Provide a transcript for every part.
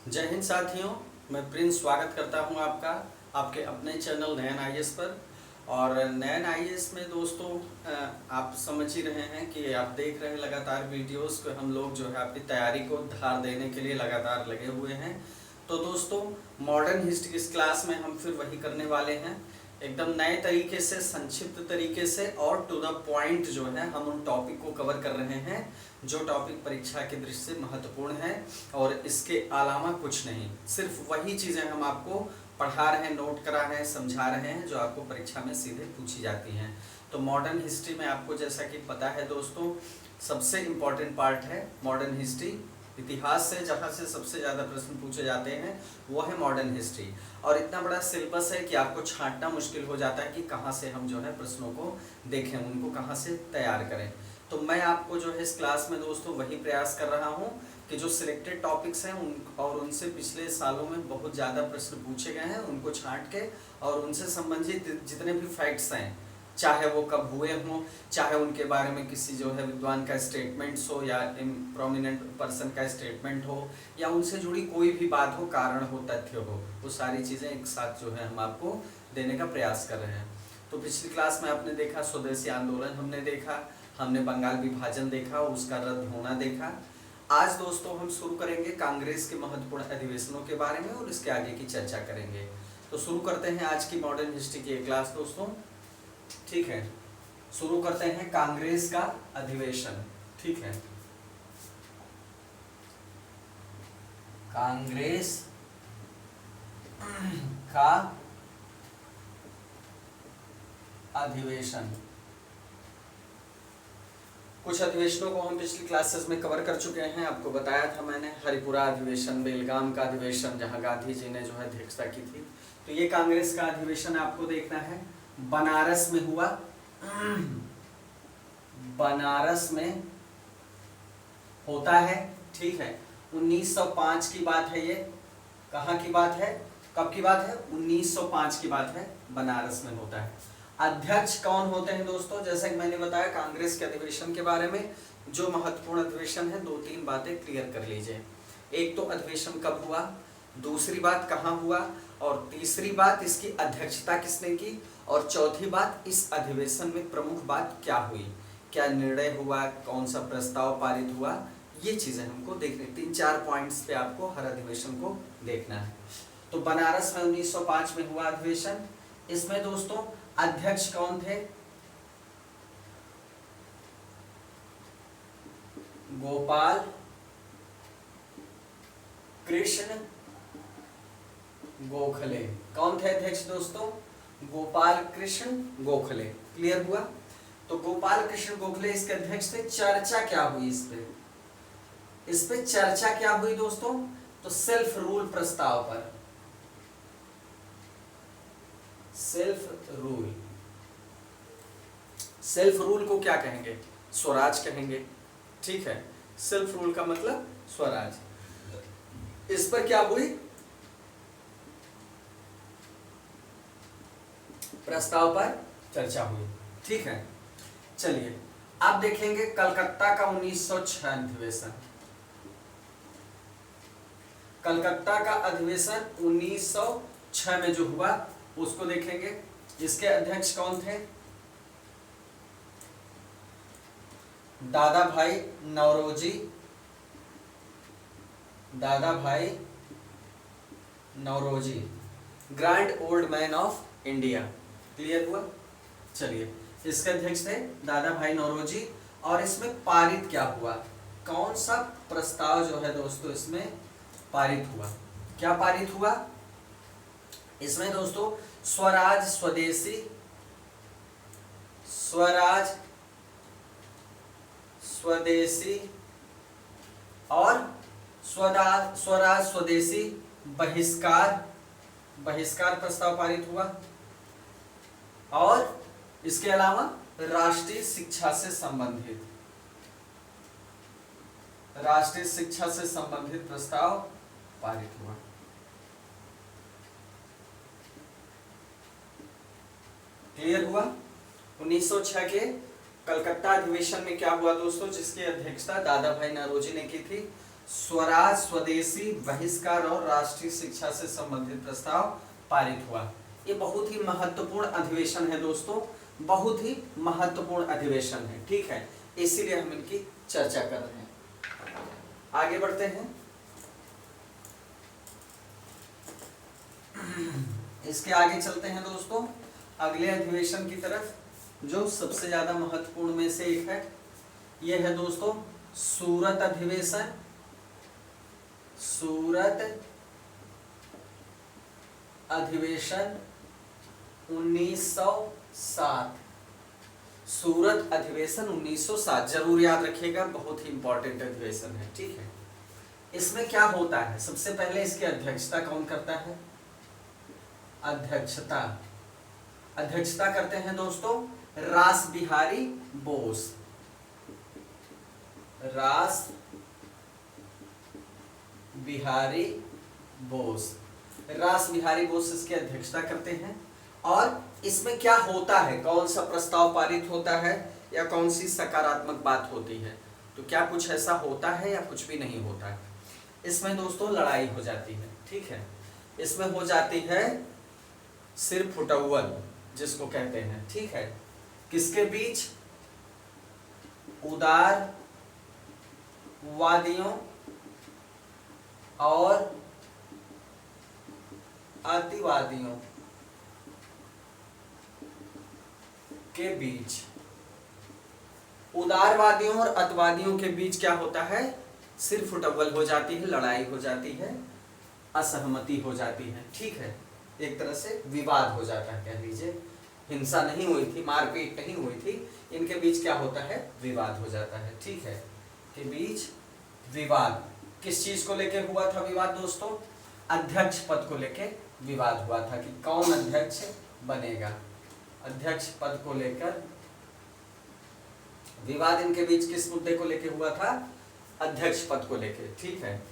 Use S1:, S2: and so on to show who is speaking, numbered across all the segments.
S1: जय हिंद साथियों, मैं प्रिंस स्वागत करता हूं आपका आपके अपने चैनल नयन आईएएस पर। और नयन आईएएस में दोस्तों आप समझ ही रहे हैं कि आप देख रहे हैं लगातार वीडियोस को। हम लोग जो है आपकी तैयारी को धार देने के लिए लगातार लगे हुए हैं। तो दोस्तों, मॉडर्न हिस्ट्री इस क्लास में हम फिर वही करने वाले हैं, एकदम नए तरीके से, संक्षिप्त तरीके से और टू द पॉइंट जो है हम उन टॉपिक को कवर कर रहे हैं जो टॉपिक परीक्षा की दृष्टि से महत्वपूर्ण है। और इसके अलावा कुछ नहीं, सिर्फ वही चीज़ें हम आपको पढ़ा रहे हैं, नोट करा रहे हैं, समझा रहे हैं जो आपको परीक्षा में सीधे पूछी जाती हैं। तो मॉडर्न हिस्ट्री में आपको जैसा कि पता है दोस्तों, सबसे इम्पॉर्टेंट पार्ट है मॉडर्न हिस्ट्री। इतिहास से जहाँ से सबसे ज़्यादा प्रश्न पूछे जाते हैं वो है मॉडर्न हिस्ट्री। और इतना बड़ा सिलेबस है कि आपको छांटना मुश्किल हो जाता है कि कहाँ से हम जो है प्रश्नों को देखें, उनको कहाँ से तैयार करें। तो मैं आपको जो है इस क्लास में दोस्तों वही प्रयास कर रहा हूँ कि जो सिलेक्टेड टॉपिक्स हैं और उनसे पिछले सालों में बहुत ज़्यादा प्रश्न पूछे गए हैं उनको छांट के और उनसे संबंधित जितने भी फैक्ट्स हैं, चाहे वो कब हुए हों, चाहे उनके बारे में किसी जो है विद्वान का स्टेटमेंट्स हो या प्रोमिनेंट पर्सन का स्टेटमेंट हो या उनसे जुड़ी कोई भी बात हो, कारण हो, तथ्य हो, वो सारी चीज़ें एक साथ जो है हम आपको देने का प्रयास कर रहे हैं। तो पिछली क्लास में आपने देखा स्वदेशी आंदोलन हमने देखा, हमने बंगाल विभाजन देखा, उसका रद्द होना देखा। आज दोस्तों हम शुरू करेंगे कांग्रेस के महत्वपूर्ण अधिवेशनों के बारे में और इसके आगे की चर्चा करेंगे। तो शुरू करते हैं आज की मॉडर्न हिस्ट्री की क्लास दोस्तों। ठीक है, शुरू करते हैं कांग्रेस का अधिवेशन। ठीक है, कांग्रेस का अधिवेशन। कुछ अधिवेशनों को हम पिछली क्लासेस में कवर कर चुके हैं। आपको बताया था मैंने, हरिपुरा अधिवेशन, बेलगाम का अधिवेशन जहां गांधी जी ने जो है अध्यक्षता की थी। तो ये कांग्रेस का अधिवेशन आपको देखना है, बनारस में हुआ। बनारस में होता है। ठीक है, 1905 की बात है ये। कहाँ की बात है, कब की बात है? 1905 की बात है, बनारस में होता है। अध्यक्ष कौन होते हैं दोस्तों? जैसा कि मैंने बताया कांग्रेस के अधिवेशन के बारे में, जो महत्वपूर्ण अधिवेशन है, दो तीन बातें क्लियर कर लीजिए। एक तो अधिवेशन कब हुआ, दूसरी बात कहाँ हुआ, और तीसरी बात इसकी अध्यक्षता किसने की, और चौथी बात इस अधिवेशन में प्रमुख बात क्या हुई, क्या निर्णय हुआ, कौन सा प्रस्ताव पारित हुआ, ये चीजें हमको देखनी। 3-4 पॉइंट्स पे आपको हर अधिवेशन को देखना है। तो बनारस में 1905 में हुआ अधिवेशन। इसमें दोस्तों अध्यक्ष कौन थे? गोपाल कृष्ण गोखले। कौन थे अध्यक्ष दोस्तों? गोपाल कृष्ण गोखले। क्लियर हुआ? तो गोपाल कृष्ण गोखले इसके अध्यक्ष थे। चर्चा क्या हुई इस पे चर्चा क्या हुई दोस्तों? तो सेल्फ रूल प्रस्ताव पर। सेल्फ रूल, सेल्फ रूल को क्या कहेंगे? स्वराज कहेंगे। ठीक है, सेल्फ रूल का मतलब स्वराज। इस पर क्या हुई? प्रस्ताव पर चर्चा हुई। ठीक है, चलिए अब देखेंगे कलकत्ता का 1906 अधिवेशन। कलकत्ता का अधिवेशन 1906 में जो हुआ उसको देखेंगे। इसके अध्यक्ष कौन थे? दादा भाई Naoroji. Dadabhai Naoroji, grand old man of India. Clear हुआ? चलिए, इसके अध्यक्ष थे दादा भाई नौरोजी। और इसमें पारित क्या हुआ, कौन सा प्रस्ताव जो है दोस्तों इसमें पारित हुआ? क्या पारित हुआ इसमें दोस्तों? स्वराज स्वदेशी, स्वराज स्वदेशी और स्वराज स्वदेशी बहिष्कार, बहिष्कार प्रस्ताव पारित हुआ। और इसके अलावा राष्ट्रीय शिक्षा से संबंधित, राष्ट्रीय शिक्षा से संबंधित प्रस्ताव पारित हुआ। क्लियर हुआ? 1906 के कलकत्ता अधिवेशन में क्या हुआ दोस्तों, जिसकी अध्यक्षता दादा भाई नौरोजी ने की थी? स्वराज, स्वदेशी, बहिष्कार और राष्ट्रीय शिक्षा से संबंधित प्रस्ताव पारित हुआ। ये बहुत ही महत्वपूर्ण अधिवेशन है दोस्तों, बहुत ही महत्वपूर्ण अधिवेशन है, ठीक है, इसीलिए हम इनकी चर्चा कर रहे हैं। आगे बढ़ते हैं, इसके आगे चलते हैं दोस्तों अगले अधिवेशन की तरफ, जो सबसे ज्यादा महत्वपूर्ण में से एक है। यह है दोस्तों सूरत अधिवेशन। सूरत अधिवेशन 1907। सूरत अधिवेशन 1907 जरूर याद रखिएगा, बहुत ही इंपॉर्टेंट अधिवेशन है, ठीक है। इसमें क्या होता है, सबसे पहले इसकी अध्यक्षता कौन करता है? अध्यक्षता करते हैं दोस्तों रास बिहारी बोस। रास बिहारी बोस इसकी अध्यक्षता करते हैं। और इसमें क्या होता है, कौन सा प्रस्ताव पारित होता है या कौन सी सकारात्मक बात होती है? तो क्या कुछ ऐसा होता है या कुछ भी नहीं होता है? इसमें दोस्तों लड़ाई हो जाती है, ठीक है। इसमें हो जाती है सिर फुटौल जिसको कहते हैं, ठीक है। किसके बीच? उदारवादियों और अतिवादियों के बीच। उदारवादियों और अतिवादियों के बीच क्या होता है? सिर फुटौल हो जाती है, लड़ाई हो जाती है, असहमति हो जाती है, ठीक है। एक तरह से विवाद हो जाता है, कह लीजिए। हिंसा नहीं हुई थी, मारपीट नहीं हुई थी, इनके बीच क्या होता है? विवाद हो जाता है, ठीक है। के बीच विवाद, किस चीज को लेके हुआ था विवाद दोस्तों? अध्यक्ष पद को लेके विवाद हुआ था कि कौन अध्यक्ष बनेगा। अध्यक्ष पद को लेकर विवाद इनके बीच किस मुद्दे को लेके हुआ था? अध्यक्ष पद को लेके, ठीक है।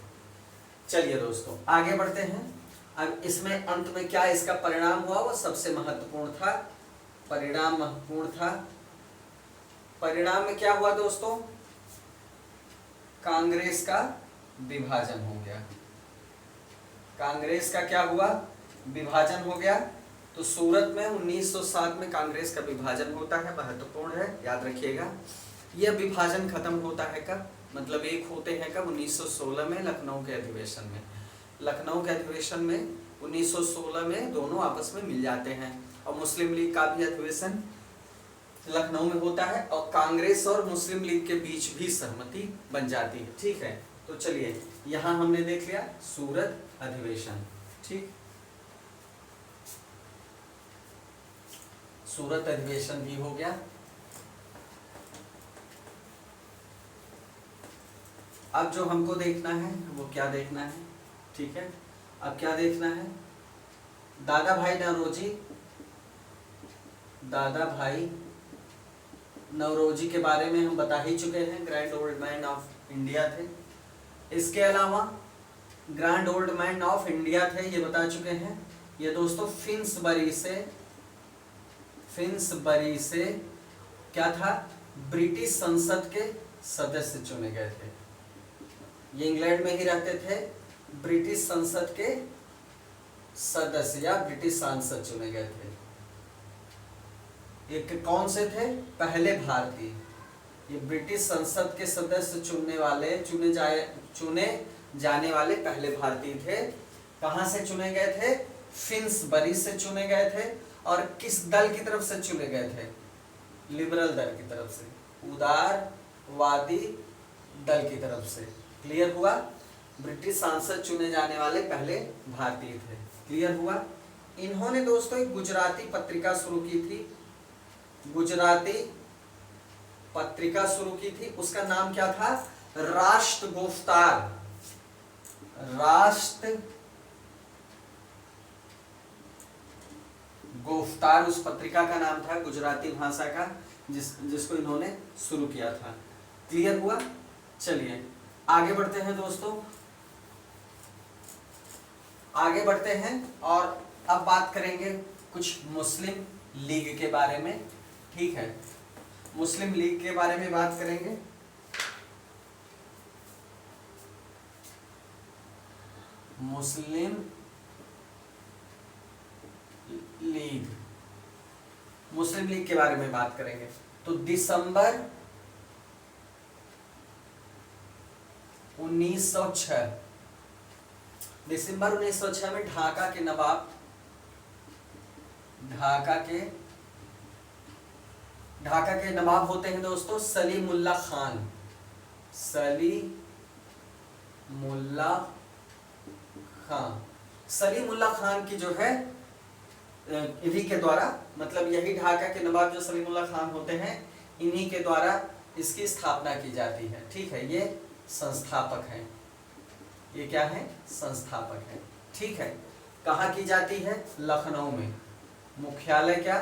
S1: चलिए दोस्तों आगे बढ़ते हैं। अब इसमें अंत में क्या इसका परिणाम हुआ, वो सबसे महत्वपूर्ण था। परिणाम महत्वपूर्ण था। परिणाम में क्या हुआ दोस्तों? कांग्रेस का विभाजन हो गया। कांग्रेस का क्या हुआ? विभाजन हो गया। तो सूरत में 1907 में कांग्रेस का विभाजन होता है, महत्वपूर्ण है, याद रखिएगा। यह विभाजन खत्म होता है कब? मतलब एक होते हैं कब? 1916 में लखनऊ के अधिवेशन में। लखनऊ के अधिवेशन में 1916 में दोनों आपस में मिल जाते हैं। और मुस्लिम लीग का भी अधिवेशन लखनऊ में होता है और कांग्रेस और मुस्लिम लीग के बीच भी सहमति बन जाती है, ठीक है। तो चलिए यहां हमने देख लिया सूरत अधिवेशन, ठीक। सूरत अधिवेशन भी हो गया। अब जो हमको देखना है वो क्या देखना है, ठीक है। अब क्या देखना है? दादा भाई नौरोजी के बारे में हम बता ही चुके हैं, grand old man of India थे। इसके अलावा grand old man of India थे, ये बता चुके हैं। ये दोस्तों फिन्सबरी से क्या था? ब्रिटिश संसद के सदस्य चुने गए थे। ये इंग्लैंड में ही रहते थे। ब्रिटिश संसद के सदस्य या ब्रिटिश सांसद चुने गए थे। एक कौन से थे? पहले भारतीय। ये ब्रिटिश संसद के सदस्य चुने जाने वाले पहले भारतीय थे। कहां से चुने गए थे? फिन्सबरी से चुने गए थे। और किस दल की तरफ से चुने गए थे? लिबरल दल की तरफ से, उदारवादी दल की तरफ से। क्लियर हुआ? ब्रिटिश सांसद चुने जाने वाले पहले भारतीय थे। क्लियर हुआ? इन्होंने दोस्तों एक गुजराती पत्रिका शुरू की थी। गुजराती पत्रिका शुरू की थी, उसका नाम क्या था? राष्ट्र गोफ्तार उस पत्रिका का नाम था, गुजराती भाषा का, जिसको इन्होंने शुरू किया था। क्लियर हुआ? चलिए आगे बढ़ते हैं दोस्तों, आगे बढ़ते हैं और अब बात करेंगे कुछ मुस्लिम लीग के बारे में, ठीक है। मुस्लिम लीग के बारे में बात करेंगे। मुस्लिम लीग, मुस्लिम लीग के बारे में बात करेंगे। तो दिसंबर 1906, दिसंबर 1906 में ढाका के नवाब, ढाका के नवाब होते हैं दोस्तों सलीमुल्ला खान, सलीमुल्ला खान। सलीमुल्ला खान की जो है इन्हीं के द्वारा, मतलब यही ढाका के नवाब जो सलीमुल्ला खान होते हैं, इन्हीं के द्वारा इसकी स्थापना की जाती है। ठीक है, ये संस्थापक हैं, ये क्या है, संस्थापक है। ठीक है, कहाँ की जाती है, लखनऊ में। मुख्यालय क्या,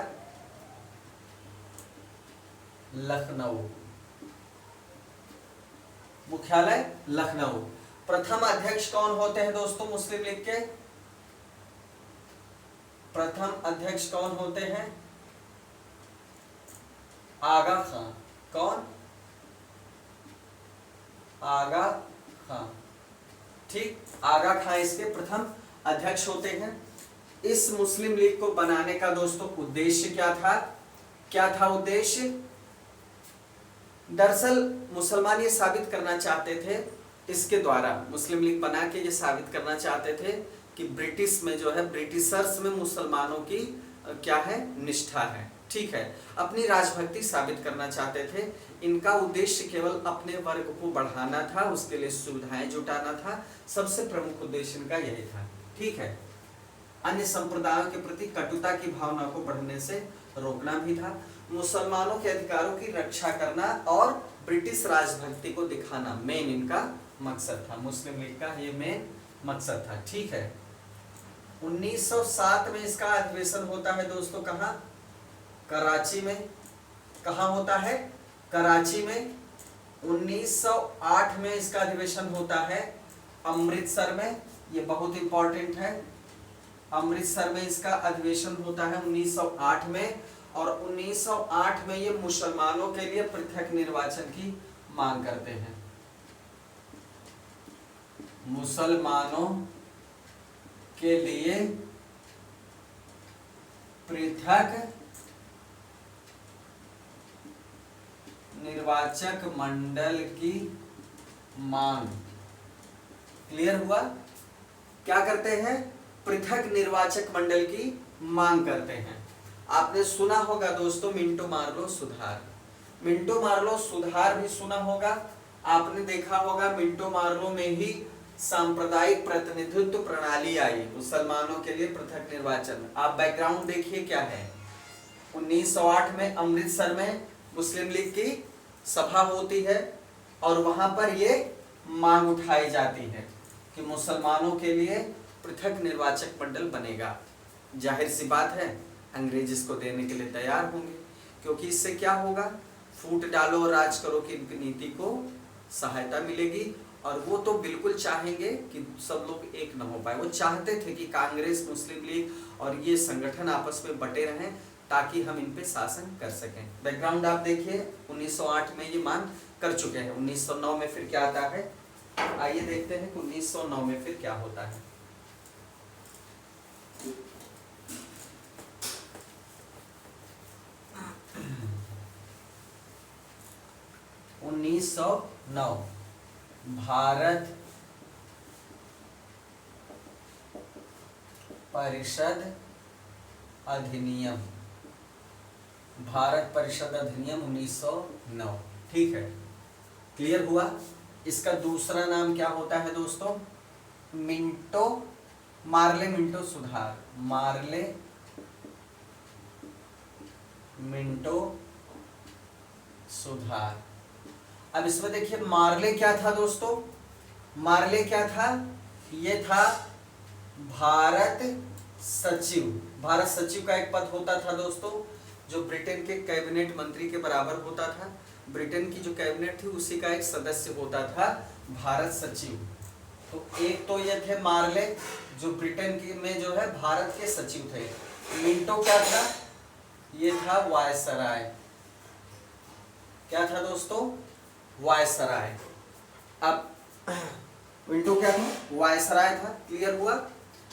S1: लखनऊ, मुख्यालय लखनऊ। प्रथम अध्यक्ष कौन होते हैं दोस्तों मुस्लिम लीग के, प्रथम अध्यक्ष कौन होते हैं, आगा खां। कौन, आगा खां। ठीक, आगा खां इसके प्रथम अध्यक्ष होते हैं। इस मुस्लिम लीग को बनाने का दोस्तों उद्देश्य क्या था, क्या था उद्देश्य? दरअसल मुसलमान ये साबित करना चाहते थे, इसके द्वारा मुस्लिम लीग बना के ये साबित करना चाहते थे कि ब्रिटिश में जो है, ब्रिटिशर्स में मुसलमानों की क्या है, निष्ठा है। ठीक है, अपनी राजभक्ति साबित करना चाहते थे। इनका उद्देश्य केवल अपने वर्ग को बढ़ाना था, उसके लिए सुविधाएं जुटाना था, सबसे प्रमुख उद्देश्य इनका यही था। ठीक है, अन्य संप्रदायों के प्रति कटुता की भावना को बढ़ने से रोकना भी था, मुसलमानों के अधिकारों की रक्षा करना और ब्रिटिश राजभक्ति को दिखाना मेन इनका मकसद था। मुस्लिम लीग का ये मेन मकसद था। ठीक है, 1907 में इसका अधिवेशन होता है दोस्तों, कहाँ, कराची में। कहाँ होता है, कराची में। 1908 में इसका अधिवेशन होता है अमृतसर में, ये बहुत इंपॉर्टेंट है। अमृतसर में इसका अधिवेशन होता है 1908 में, और 1908 में ये मुसलमानों के लिए पृथक निर्वाचन की मांग करते हैं। मुसलमानों के लिए पृथक निर्वाचक मंडल की मांग। क्लियर हुआ? क्या करते हैं, पृथक निर्वाचक मंडल की मांग करते हैं। आपने सुना होगा दोस्तों मिंटो मार्लो सुधार, मिंटो मार्लो सुधार भी सुना होगा। आपने देखा होगा मिंटो मार्लो में ही सांप्रदायिक प्रतिनिधित्व प्रणाली आई, मुसलमानों के लिए पृथक निर्वाचन। आप बैकग्राउंड देखिए क्या है। 1908 में अमृतसर में मुस्लिम लीग की सभा होती है और वहां पर ये मांग उठाई जाती है कि मुसलमानों के लिए पृथक निर्वाचक मंडल बनेगा। जाहिर सी बात है अंग्रेज इसको देने के लिए तैयार होंगे, क्योंकि इससे क्या होगा, फूट डालो और राज करो की नीति को सहायता मिलेगी। और वो तो बिल्कुल चाहेंगे कि सब लोग एक न हो पाए। वो चाहते थे कि कांग्रेस, मुस्लिम लीग और ये संगठन आपस में बटे रहें ताकि हम इन पे शासन कर सकें। बैकग्राउंड आप देखिए, 1908 में ये मांग कर चुके हैं। 1909 में फिर क्या आता है, आइए देखते हैं कि 1909 में फिर क्या होता है। उन्नीस 1909 भारत परिषद अधिनियम, भारत परिषद अधिनियम 1909। ठीक है, क्लियर हुआ? इसका दूसरा नाम क्या होता है दोस्तों, मिंटो मार्ले मिंटो सुधार, मार्ले मिंटो सुधार। अब इसमें देखिए मार्ले क्या था दोस्तों, मार्ले क्या था, ये था भारत सचिव। भारत सचिव का एक पद होता था दोस्तों, जो ब्रिटेन के कैबिनेट मंत्री के बराबर होता था। ब्रिटेन की जो कैबिनेट थी उसी का एक सदस्य होता था भारत सचिव। तो एक तो ये थे मार्ले, जो ब्रिटेन की में जो है भारत के सचिव थे। मिंटो क्या था, ये था वायसराय। क्या था दोस्तों, वायसराय। अब मिंटो क्या था? वायसराय था। क्लियर हुआ?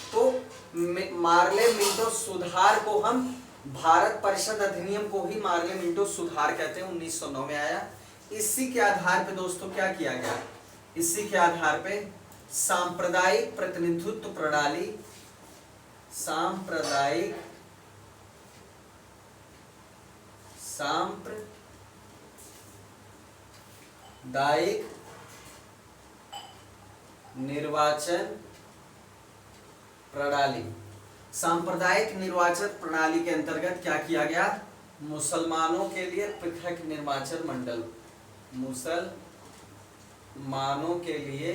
S1: तो मार्ले मिंटो सुधार को हम भारत परिषद अधिनियम को ही मार्ले मिंटो सुधार कहते हैं, 1909 में आया। इसी के आधार पे दोस्तों क्या किया गया? इसी के आधार पे सांप्रदायिक प्रतिनिधित्व प्रणाली, सांप्रदायिक निर्वाचन प्रणाली, सांप्रदायिक निर्वाचन प्रणाली के अंतर्गत क्या किया गया? मुसलमानों के लिए पृथक निर्वाचन मंडल, मुसलमानों के लिए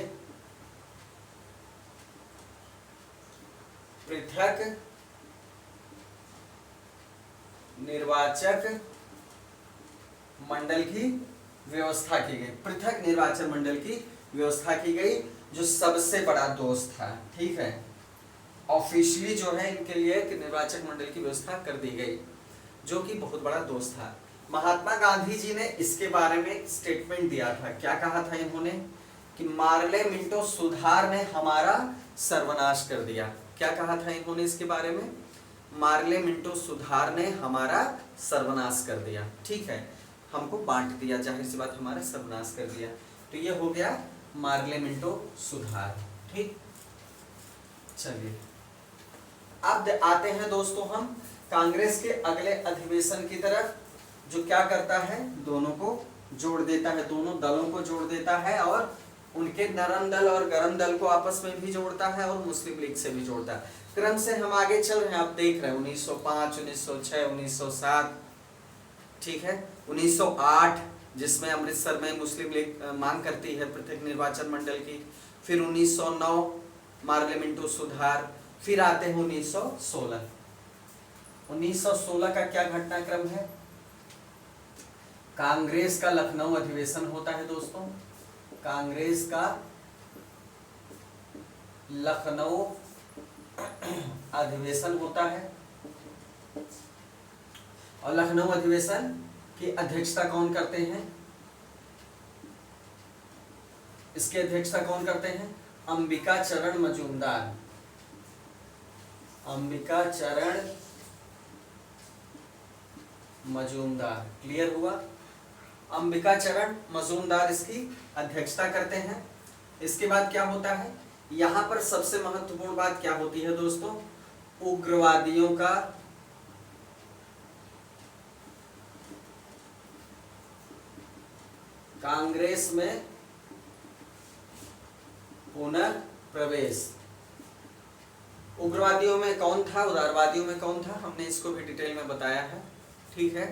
S1: पृथक निर्वाचक मंडल की व्यवस्था की गई, पृथक निर्वाचन मंडल की व्यवस्था की गई, जो सबसे बड़ा दोष था। ठीक है, ऑफिशियली जो है इनके लिए एक निर्वाचक मंडल की व्यवस्था कर दी गई, जो कि बहुत बड़ा दोष था। महात्मा गांधी जी ने इसके बारे में एक स्टेटमेंट दिया था। क्या कहा था इन्होंने? कि मार्ले मिंटो सुधार ने हमारा सर्वनाश कर दिया। क्या कहा था इन्होंने इसके बारे में? मार्ले मिंटो सुधार ने हमारा सर्वनाश कर दिया। ठीक है, हमको बांट दिया, जाहिर सी बात हमारा सर्वनाश कर दिया। तो ये हो गया मार्ले मिंटो सुधार। ठीक, चलिए अब आते हैं दोस्तों हम कांग्रेस के अगले अधिवेशन की तरफ, जो क्या करता है? दोनों को जोड़ देता है, दोनों दलों को जोड़ देता है, और उनके नरम दल और गरम दल को आपस में भी जोड़ता है, और मुस्लिम लीग से भी जोड़ता है। क्रम से हम आगे चल रहे हैं, आप देख रहे हैं 1905, 1906, 1907, ठीक है, 1908 जिसमें अमृतसर में मुस्लिम लीग मांग करती है पृथक निर्वाचन मंडल की, फिर 1909 मार्ले मिंटो सुधार, फिर आते हैं 1916। 1916 का क्या घटनाक्रम है? कांग्रेस का लखनऊ अधिवेशन होता है दोस्तों, कांग्रेस का लखनऊ अधिवेशन होता है, और लखनऊ अधिवेशन की अध्यक्षता कौन करते हैं? इसकी अध्यक्षता कौन करते हैं? अंबिका चरण मजूमदार, अंबिका चरण मजूमदार। क्लियर हुआ? अंबिका चरण मजूमदार इसकी अध्यक्षता करते हैं। इसके बाद क्या होता है? यहां पर सबसे महत्वपूर्ण बात क्या होती है दोस्तों? उग्रवादियों का कांग्रेस में पुनः प्रवेश। उग्रवादियों में कौन था, उदारवादियों में कौन था, हमने इसको भी डिटेल में बताया है। ठीक है,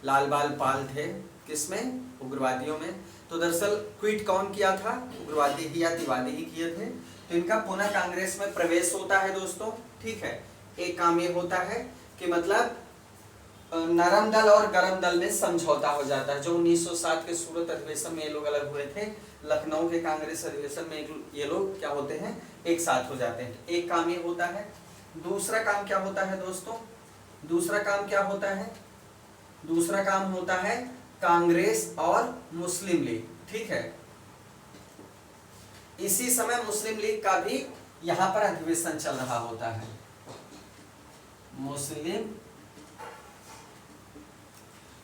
S1: लाल बाल पाल थे किसमें? उग्रवादियों में। तो दरअसल क्विट कौन किया था? उग्रवादी ही या तिवारी ही किए थे। तो इनका पुनः कांग्रेस में प्रवेश होता है दोस्तों। ठीक है, एक काम ये होता है कि मतलब नरम दल और गरम दल में समझौता हो जाता है। जो 1907 के सूरत अधिवेशन में ये लोग अलग हुए थे, लखनऊ के कांग्रेस अधिवेशन में ये लोग क्या होते हैं? एक साथ हो जाते हैं। एक काम ये होता है। दूसरा काम क्या होता है दोस्तों? दूसरा काम क्या होता है? दूसरा काम होता है कांग्रेस और मुस्लिम लीग। ठीक है, इसी समय मुस्लिम लीग का भी यहां पर अधिवेशन चल रहा होता है।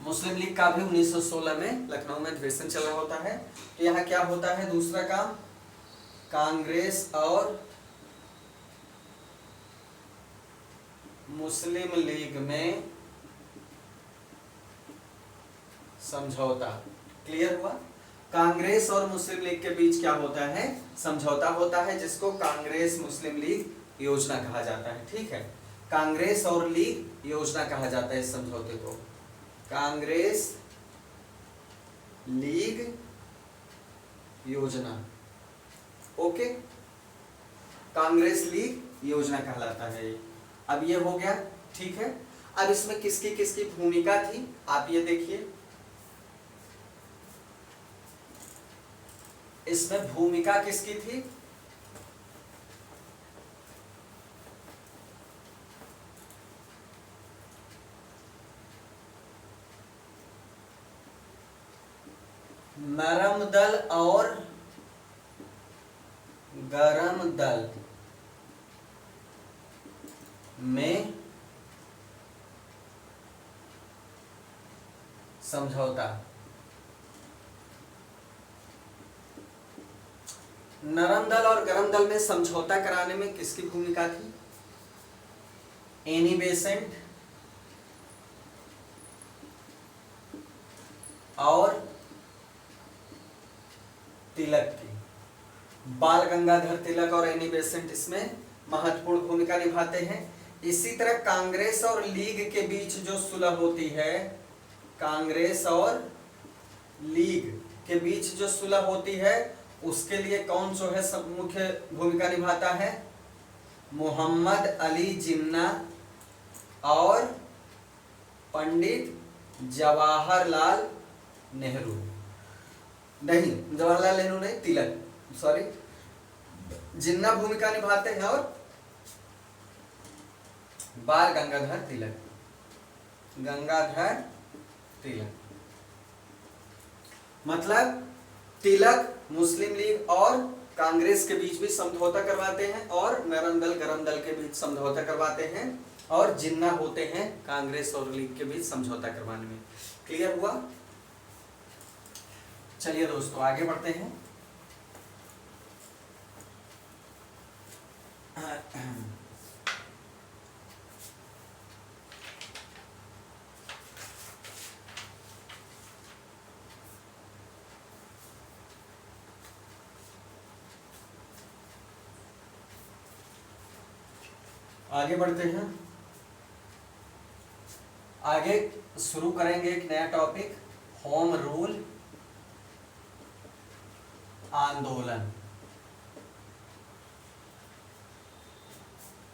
S1: मुस्लिम लीग का भी 1916 में लखनऊ में अधिवेशन चल रहा होता है। तो यहाँ क्या होता है? दूसरा काम, कांग्रेस और मुस्लिम लीग में समझौता। क्लियर हुआ? कांग्रेस और मुस्लिम लीग के बीच क्या होता है? समझौता होता है, जिसको कांग्रेस मुस्लिम लीग योजना कहा जाता है। ठीक है, कांग्रेस और लीग योजना कहा जाता है इस समझौते को, कांग्रेस लीग योजना। ओके, कांग्रेस लीग योजना कहलाता है ये। अब ये हो गया। ठीक है, अब इसमें किसकी किसकी भूमिका थी आप ये देखिए। इसमें भूमिका किसकी थी? नरम दल और गरम दल में समझौता। नरम दल और गरम दल में समझौता कराने में किसकी भूमिका थी? एनी बेसेंट और तिलक की। बाल गंगाधर तिलक और एनी बेसेंट इसमें महत्वपूर्ण भूमिका निभाते हैं। इसी तरह कांग्रेस और लीग के बीच जो सुलह होती है, कांग्रेस और लीग के बीच जो सुलह होती है, उसके लिए कौन जो है सब मुख्य भूमिका निभाता है? मोहम्मद अली जिन्ना और पंडित जवाहरलाल नेहरू। नहीं, जवाहरलाल नेहरू नहीं, तिलक, सॉरी, जिन्ना भूमिका निभाते हैं और बाल गंगाधर तिलक, गंगाधर तिलक। मतलब तिलक मुस्लिम लीग और कांग्रेस के बीच भी समझौता करवाते हैं और नरम दल गरम दल के बीच समझौता करवाते हैं और जिन्ना होते हैं कांग्रेस और लीग के बीच समझौता करवाने में। क्लियर हुआ? चलिए दोस्तों आगे बढ़ते हैं। आगे बढ़ते हैं। आगे शुरू करेंगे एक नया टॉपिक, होम रूल आंदोलन।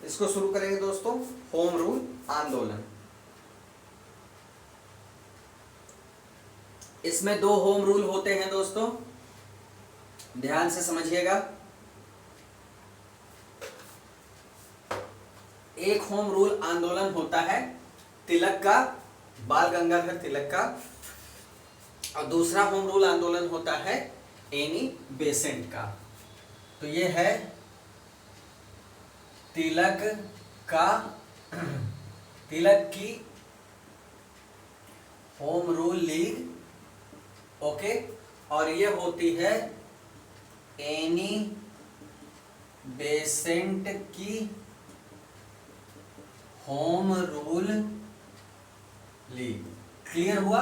S1: इसको शुरू करेंगे दोस्तों, होम रूल आंदोलन। इसमें दो होम रूल होते हैं दोस्तों, ध्यान से समझिएगा। एक होम रूल आंदोलन होता है तिलक का, बाल गंगाधर तिलक का, और दूसरा होम रूल आंदोलन होता है एनी बेसेंट का। तो ये है तिलक का, तिलक की होम रूल लीग, ओके, और ये होती है एनी बेसेंट की होम रूल लीग। क्लियर हुआ?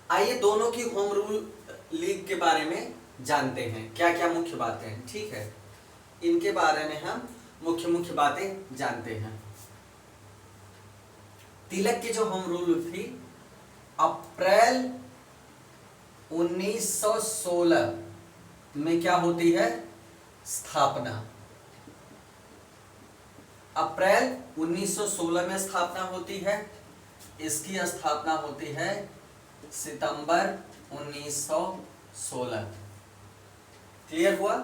S1: आइए दोनों की होम रूल लीग के बारे में जानते हैं, क्या क्या मुख्य बातें हैं। ठीक है, इनके बारे में हम मुख्य मुख्य बातें जानते हैं। तिलक की जो होम रूल थी, अप्रैल 1916 में क्या होती है? स्थापना। अप्रैल 1916 में स्थापना होती है। इसकी स्थापना होती है सितंबर 1916। क्लियर हुआ?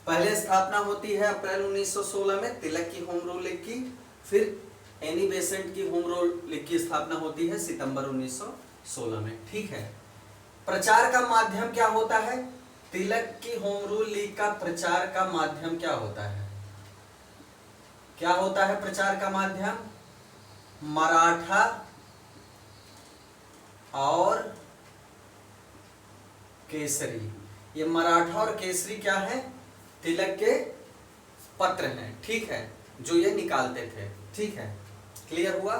S1: पहले स्थापना होती है अप्रैल 1916 में तिलक की होम रूल लीग की, फिर एनी बेसेंट की होम रूल लीग की स्थापना होती है सितंबर 1916 में। ठीक है, प्रचार का माध्यम क्या होता है? तिलक की होम रूल लीग का प्रचार का माध्यम क्या होता है? क्या होता है प्रचार का माध्यम? मराठा और केसरी। ये मराठा और केसरी क्या है? तिलक के पत्र हैं, ठीक है, जो ये निकालते थे। ठीक है, क्लियर हुआ?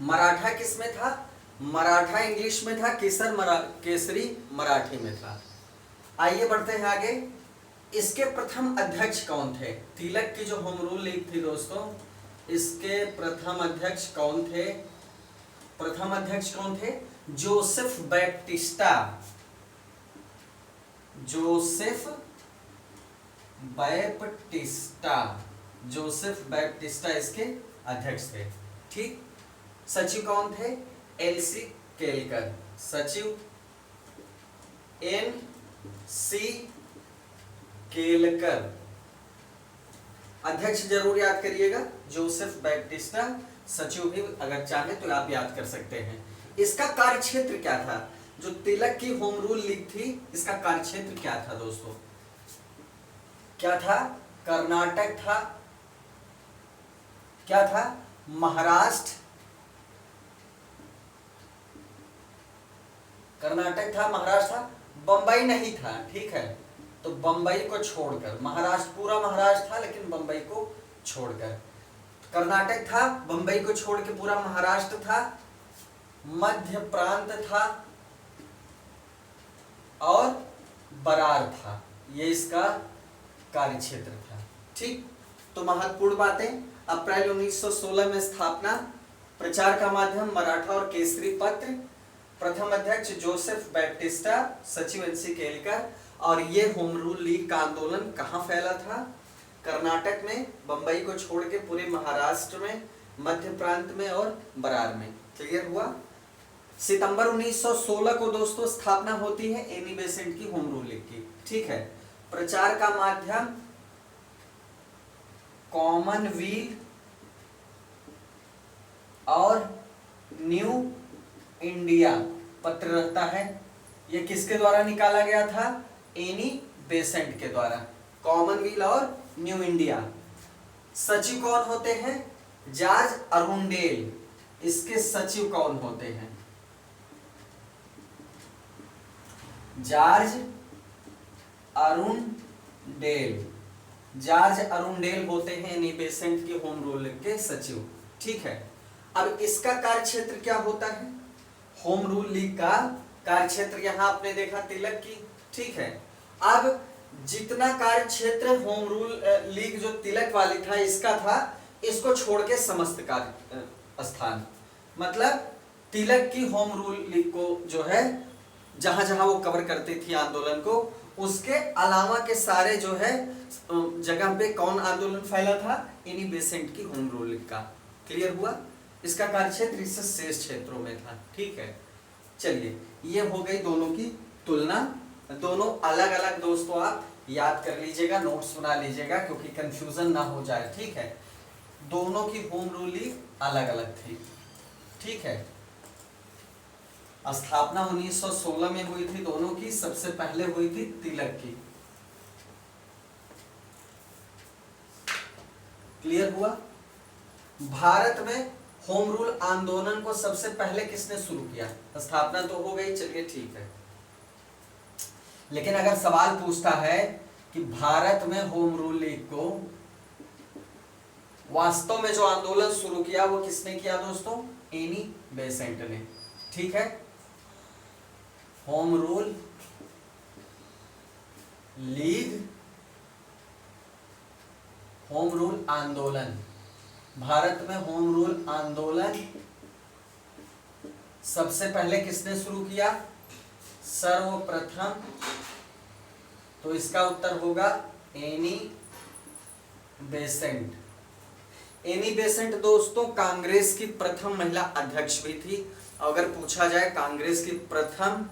S1: मराठा किस में था? मराठा इंग्लिश में था, केसरी मराठी में था। आइए बढ़ते हैं आगे। इसके प्रथम अध्यक्ष कौन थे? तिलक की जो होम रूल लीग थी दोस्तों, इसके प्रथम अध्यक्ष कौन थे? प्रथम अध्यक्ष कौन थे? Joseph Baptista. Joseph Baptista, Joseph Baptista इसके अध्यक्ष थे। ठीक, सचिव कौन थे? एलसी केलकर। सचिव एन.सी. केलकर। अध्यक्ष जरूर याद करिएगा, जोसेफ बैप्टिस्टा। सचिव भी अगर चाहे तो आप याद कर सकते हैं। इसका कार्य क्षेत्र क्या था? जो तिलक की होम रूल लीग थी इसका कार्यक्षेत्र क्या था दोस्तों? क्या था? कर्नाटक था, क्या था? महाराष्ट्र, कर्नाटक था, महाराष्ट्र था, बंबई नहीं था। ठीक है, तो बंबई को छोड़कर महाराष्ट्र, पूरा महाराष्ट्र था लेकिन बंबई को छोड़कर। कर्नाटक था, बंबई को छोड़ के पूरा महाराष्ट्र था, मध्य प्रांत था और बरार था। ये इसका कार्यक्षेत्र था। ठीक, तो महत्वपूर्ण बातें। अप्रैल 1916 में स्थापना, प्रचार का माध्यम मराठा और केसरी पत्र, प्रथम अध्यक्ष जोसेफ बैप्टिस्टा, सचिव एनसी केलकर। और ये होम रूल लीग का आंदोलन कहाँ फैला था? कर्नाटक में, बंबई को छोड़ के पूरे महाराष्ट्र में, मध्य प्रांत में और बरार में। क्लियर हुआ? सितंबर 1916 को दोस्तों स्थापना होती है एनी बेसेंट की होम रूल लीग की। ठीक है, प्रचार का माध्यम कॉमनवेल्थ और न्यू इंडिया पत्र रहता है। यह किसके द्वारा निकाला गया था? एनी बेसेंट के द्वारा, कॉमनवेल्थ और न्यू इंडिया। सचिव कौन होते हैं? George Arundale. इसके सचिव कौन होते हैं? George Arundale. जॉर्ज अरुंडेल होते हैं एनी बेसेंट के होम रूल के सचिव। ठीक है, अब इसका कार्यक्षेत्र क्या होता है? होम रूल लीग का कार्यक्षेत्र यहां आपने देखा तिलक की। ठीक है, अब जितना कार्यक्षेत्र होम रूल लीग जो तिलक वाली था इसका था, इसको छोड़ के समस्त कार्य स्थान, मतलब तिलक की होम रूल लीग को जो है जहां जहां वो कवर करती थी आंदोलन को, उसके अलावा के सारे जो है जगह पे कौन आंदोलन फैला था? एनी बेसेंट की होम रूल लीग का। क्लियर हुआ? इसका कार्यक्षेत्र इससे शेष क्षेत्रों में था। ठीक है, चलिए ये हो गई दोनों की तुलना। दोनों अलग अलग दोस्तों आप याद कर लीजिएगा, नोट्स बना लीजिएगा क्योंकि कंफ्यूजन ना हो जाए। ठीक है, दोनों की होम रूल लीग अलग अलग थी। ठीक है, स्थापना 1916 में हुई थी दोनों की। सबसे पहले हुई थी तिलक की। क्लियर हुआ? भारत में होम रूल आंदोलन को सबसे पहले किसने शुरू किया? स्थापना तो हो गई, चलिए ठीक है, लेकिन अगर सवाल पूछता है कि भारत में होम रूल लीग को वास्तव में जो आंदोलन शुरू किया वो किसने किया दोस्तों? एनी बेसेंट ने। ठीक है, home rule league, home rule आंदोलन, भारत में होम रूल आंदोलन सबसे पहले किसने शुरू किया? सर्वप्रथम, तो इसका उत्तर होगा एनी बेसेंट। एनी बेसेंट दोस्तों कांग्रेस की प्रथम महिला अध्यक्ष भी थी। अगर पूछा जाए कांग्रेस की प्रथम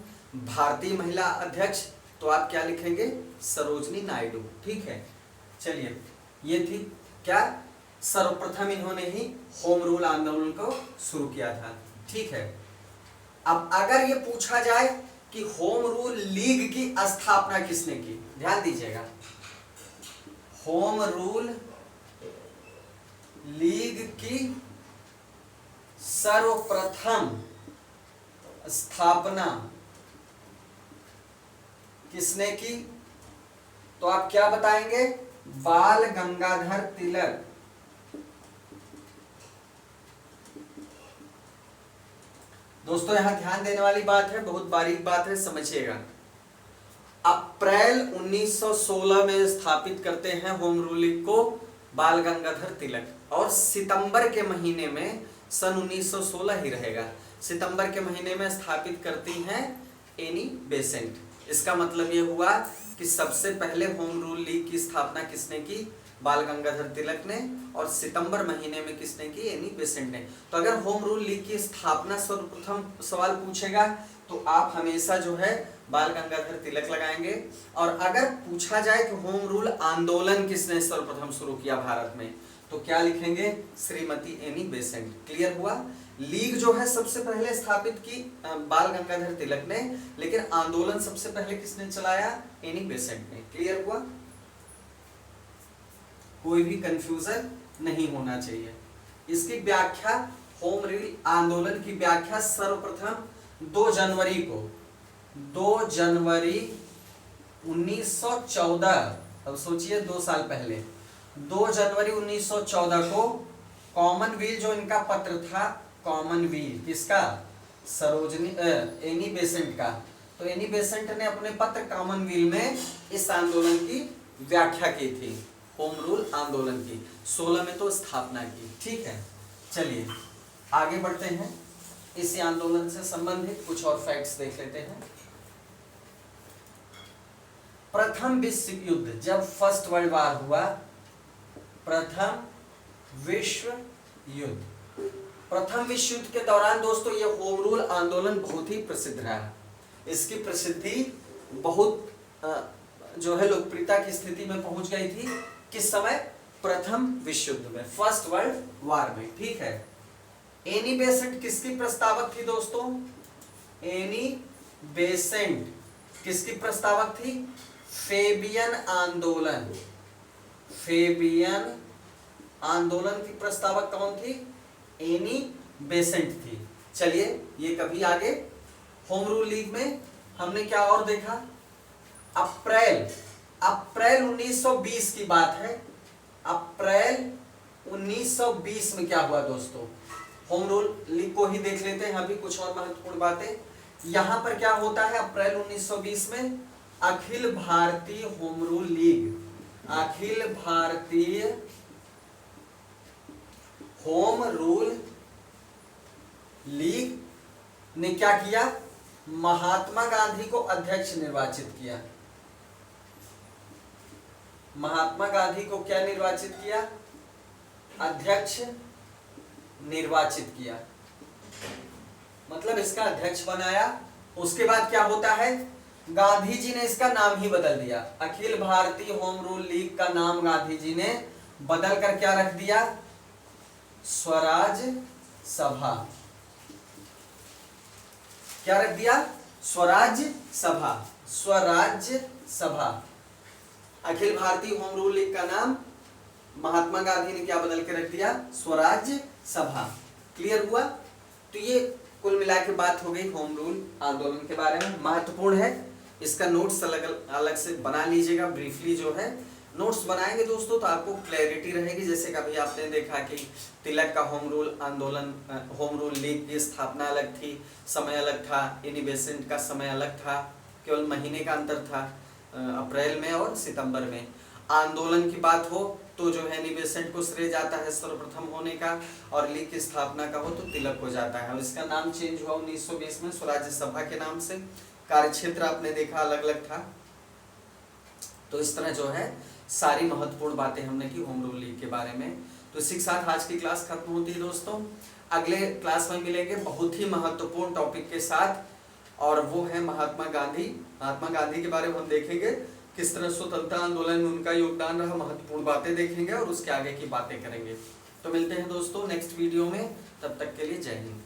S1: भारतीय महिला अध्यक्ष तो आप क्या लिखेंगे? सरोजनी नायडू। ठीक है, चलिए ये थी क्या? सर्वप्रथम इन्होंने ही होम रूल आंदोलन को शुरू किया था। ठीक है, अब अगर ये पूछा जाए कि होम रूल लीग की स्थापना किसने की, ध्यान दीजिएगा, होम रूल लीग की सर्वप्रथम स्थापना किसने की? तो आप क्या बताएंगे? बाल गंगाधर तिलक। दोस्तों यहां ध्यान देने वाली बात है, बहुत बारीक बात है, समझिएगा। अप्रैल 1916 में स्थापित करते हैं होम रूल लीग को बाल गंगाधर तिलक, और सितंबर के महीने में, सन 1916 ही रहेगा, सितंबर के महीने में स्थापित करती हैं एनी बेसेंट। इसका मतलब यह हुआ कि सबसे पहले होम रूल लीग की स्थापना किसने की? बाल गंगाधर तिलक ने, और सितंबर महीने में किसने की? एनी बेसेंट ने। तो अगर होम रूल लीग की स्थापना सर्वप्रथम सवाल पूछेगा तो आप हमेशा जो है बाल गंगाधर तिलक लगाएंगे। और अगर पूछा जाए कि होम रूल आंदोलन किसने सर्वप्रथम शुरू किया भारत में, तो क्या लिखेंगे, श्रीमती एनी बेसेंट। क्लियर हुआ। लीग जो है सबसे पहले स्थापित की बाल गंगाधर तिलक ने, लेकिन आंदोलन सबसे पहले किसने चलाया, एनी बेसेंट ने। क्लियर हुआ, कोई भी कंफ्यूजन नहीं होना चाहिए। इसकी व्याख्या, होम रूल आंदोलन की व्याख्या सर्वप्रथम 2 जनवरी को, 2 जनवरी 1914, अब सोचिए 2 साल पहले, 2 जनवरी 1914 को कॉमनवेल्थ जो इनका पत्र था, कॉमनवेल्थ किसका, सरोजनी एनी बेसेंट का, तो एनी बेसेंट ने अपने पत्र कॉमनवेल्थ में इस आंदोलन की व्याख्या की थी, होम रूल आंदोलन की। 16 में तो स्थापना की। ठीक है, चलिए आगे बढ़ते हैं। इसी आंदोलन से संबंधित कुछ और फैक्ट्स देख लेते हैं। प्रथम विश्व युद्ध, जब फर्स्ट वर्ल्ड वार हुआ, प्रथम विश्व युद्ध, प्रथम विश्व युद्ध के दौरान दोस्तों ये होम रूल आंदोलन बहुत ही प्रसिद्ध रहा। इसकी प्रसिद्धि बहुत जो है लोकप्रियता की स्थिति में पहुंच गई थी। किस समय, प्रथम विश्व युद्ध में, फर्स्ट वर्ल्ड वार में। ठीक है, एनी बेसेंट किसकी प्रस्तावक थी दोस्तों, एनी बेसेंट किसकी प्रस्तावक थी, फेबियन आंदोलन, फेबियन आंदोलन की प्रस्तावक कौन थी, एनी बेसेंट थी। चलिए ये कभी आगे होम रूल लीग में हमने क्या और देखा, अप्रैल 1920 की बात है। अप्रैल 1920 में क्या हुआ दोस्तों, होम रूल लीग को ही देख लेते हैं, अभी कुछ और महत्वपूर्ण बातें। यहां पर क्या होता है, अप्रैल 1920 में Akhil Bharatiya home rule league, Akhil Bharatiya home rule league ने क्या किया, महात्मा गांधी को अध्यक्ष निर्वाचित किया। महात्मा गांधी को क्या निर्वाचित किया, अध्यक्ष निर्वाचित किया, मतलब इसका अध्यक्ष बनाया। उसके बाद क्या होता है, गांधी जी ने इसका नाम ही बदल दिया, Akhil Bharatiya home rule league का नाम गांधी जी ने बदल कर क्या रख दिया, स्वराज सभा। क्या रख दिया, स्वराज सभा, स्वराज सभा। Akhil Bharatiya home rule league का नाम महात्मा गांधी ने क्या बदल के रख दिया, स्वराज सभा। क्लियर हुआ। तो ये कुल मिला के बात हो गई होम रूल आंदोलन के बारे में। महत्वपूर्ण है, इसका नोट्स अलग अलग से बना लीजिएगा। ब्रीफली जो है नोट्स बनाएंगे दोस्तों तो आपको क्लैरिटी रहेगी। जैसे कभी आपने देखा कि तिलक का होम रूल आंदोलन, होम रूल लीग की स्थापना अलग थी, समय अलग था, एनी बेसेंट का समय अलग था, केवल महीने का अंतर था, अप्रैल में और सितंबर में। आंदोलन की बात हो तो जो है एनी बेसेंट को श्रेय जाता है सर्वप्रथम होने का, और लीग की स्थापना का हो तो तिलक को जाता है। और इसका नाम चेंज हुआ 1920 में स्वराज सभा के नाम से। कार्यक्षेत्र आपने देखा अलग अलग था। तो इस तरह जो है सारी महत्वपूर्ण बातें हमने की होम रूल लीग के बारे में। तो इसी के साथ आज की क्लास खत्म होती है दोस्तों। अगले क्लास में मिलेंगे बहुत ही महत्वपूर्ण टॉपिक के साथ, और वो है महात्मा गांधी। महात्मा गांधी के बारे में हम देखेंगे किस तरह स्वतंत्रता आंदोलन में उनका योगदान रहा, महत्वपूर्ण बातें देखेंगे और उसके आगे की बातें करेंगे। तो मिलते हैं दोस्तों नेक्स्ट वीडियो में, तब तक के लिए जय हिंद।